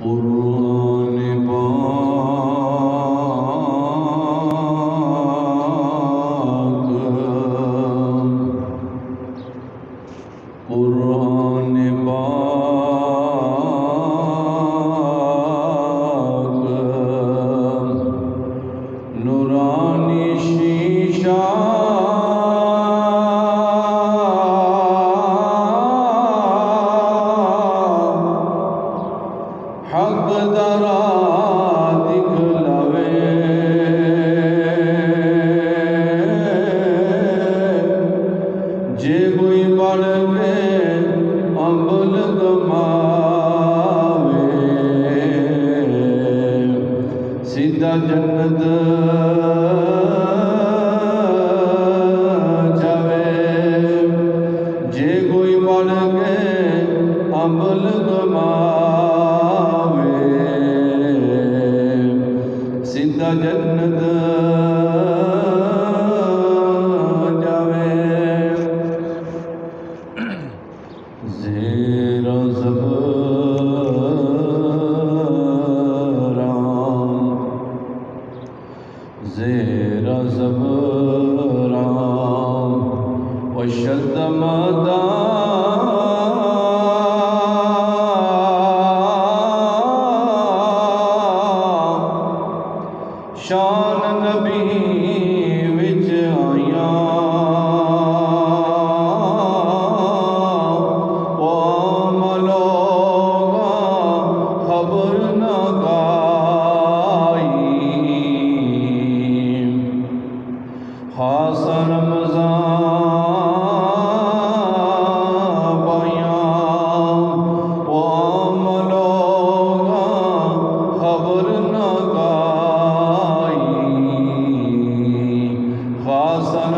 कुरान पाक कुरान पाक नूरानी शीशा हक दरा दिखलावे जे कोई पढ़ के अमल कमावे सीधा जन्नत जावे जे कोई पढ़ के अमल कमावे सीधा जन्नत जावे। ज़ेरा ज़बरान ज़ेरा ज़बरान वशद शान नबी विच आया ओ मलोगा खबर न गाई हासन रमज़ान पाया ओ मलोगा खबर न गाई खासन